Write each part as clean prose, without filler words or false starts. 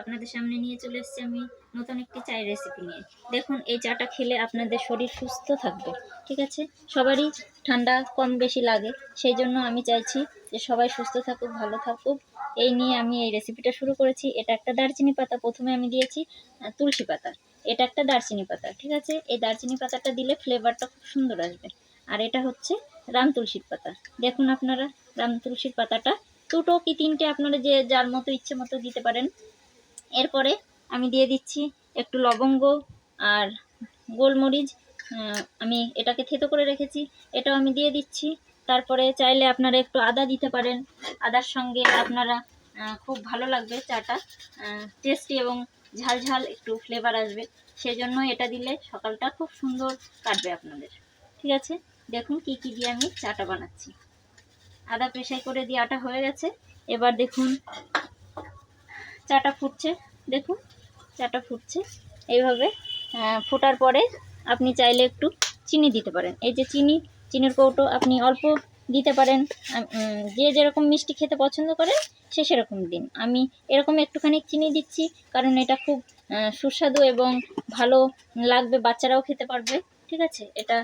আপনাদের সামনে নিয়ে চলে এসেছি আমি নতুন একটি চায়ের রেসিপি নিয়ে। দেখুন, এই চাটা খেলে আপনাদের শরীর সুস্থ থাকবে, ঠিক আছে? সবারই ঠান্ডা কম বেশি লাগে, সেই জন্য আমি চাইছি যে সবাই সুস্থ থাকুক, ভালো থাকুক। এই নিয়ে আমি এই রেসিপিটা শুরু করেছি। এটা একটা দারচিনি পাতা, প্রথমে আমি দিয়েছি তুলসী পাতা। এটা একটা দারচিনি পাতা, ঠিক আছে? এই দারচিনি পাতাটা দিলে ফ্লেভারটা খুব সুন্দর আসবে। আর এটা হচ্ছে রাম তুলসীর পাতা। দেখুন আপনারা, রাম তুলসীর পাতাটা দুটো কি তিনটে আপনারা যে যার মতো ইচ্ছে মতো দিতে পারেন। এরপরে আমি দিয়ে দিচ্ছি একটু লবঙ্গ আর গোলমরিচ। আমি এটাকে থেতো করে রেখেছি, এটাও আমি দিয়ে দিচ্ছি। তারপরে চাইলে আপনারা একটু আদা দিতে পারেন। আদার সঙ্গে আপনারা খুব ভালো লাগবে চাটা, টেস্টি এবং ঝাল ঝাল একটু ফ্লেভার আসবে। সেজন্য এটা দিলে সকালটা খুব সুন্দর কাটবে আপনাদের, ঠিক আছে? দেখুন কি কি দিয়ে আমি চাটা বানাচ্ছি। আদা পেশাই করে দিয়ে আটা হয়ে গেছে। এবার দেখুন চাটা ফুটছে। দেখুন চাটা ফুটছে এইভাবে। ফোটার পরে আপনি চাইলে একটু চিনি দিতে পারেন। এই যে চিনির কৌটো আপনি অল্প দিতে পারেন। যে যেরকম মিষ্টি খেতে পছন্দ করে সে সেরকম দিন। আমি এরকম একটুখানি চিনি দিচ্ছি, কারণ এটা খুব সুস্বাদু এবং ভালো লাগবে, বাচ্চারাও খেতে পারবে, ঠিক আছে? এটা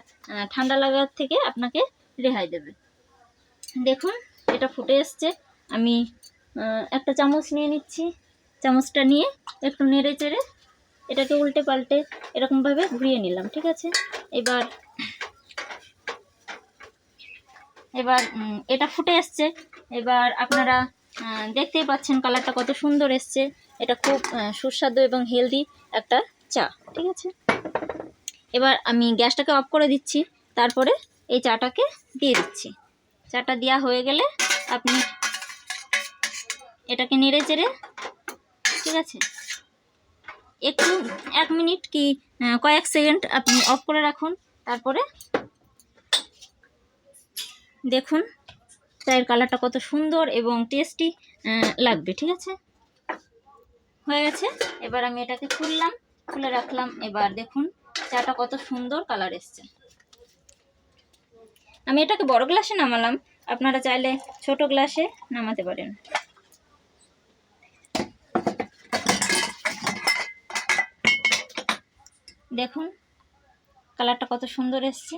ঠান্ডা লাগার থেকে আপনাকে রেহাই দেবে। দেখুন এটা ফুটে এসছে। আমি একটা চামচ নিয়ে নিচ্ছি। চামচটা নিয়ে একটু নেড়ে চেড়ে এটাকে উল্টে পাল্টে এরকমভাবে ঘুরিয়ে নিলাম, ঠিক আছে? এবার এটা ফুটে এসছে। এবার আপনারা দেখতেই পাচ্ছেন কালারটা কত সুন্দর এসছে। এটা খুব সুস্বাদু এবং হেলদি একটা চা, ঠিক আছে? এবার আমি গ্যাসটাকে অফ করে দিচ্ছি। তারপরে এই চাটাকে দিয়ে দিচ্ছি। চাটা দেওয়া হয়ে গেলে আপনি এটাকে নেড়ে চেড়ে, ঠিক আছে, একটু 1 মিনিট কি কয়েক সেকেন্ড আপনি অফ করে রাখুন। তারপরে দেখুন চায়ের কালারটা কত সুন্দর এবং টেস্টি লাগবে, ঠিক আছে? হয়ে গেছে। এবার আমি এটাকে খুলে রাখলাম। এবার দেখুন চাটা কত সুন্দর কালার এসছে। আমি এটাকে বড় গ্লাসে নামালাম, আপনারা চাইলে ছোট গ্লাসে নামাতে পারেন। দেখুন কালারটা কত সুন্দর এসছে।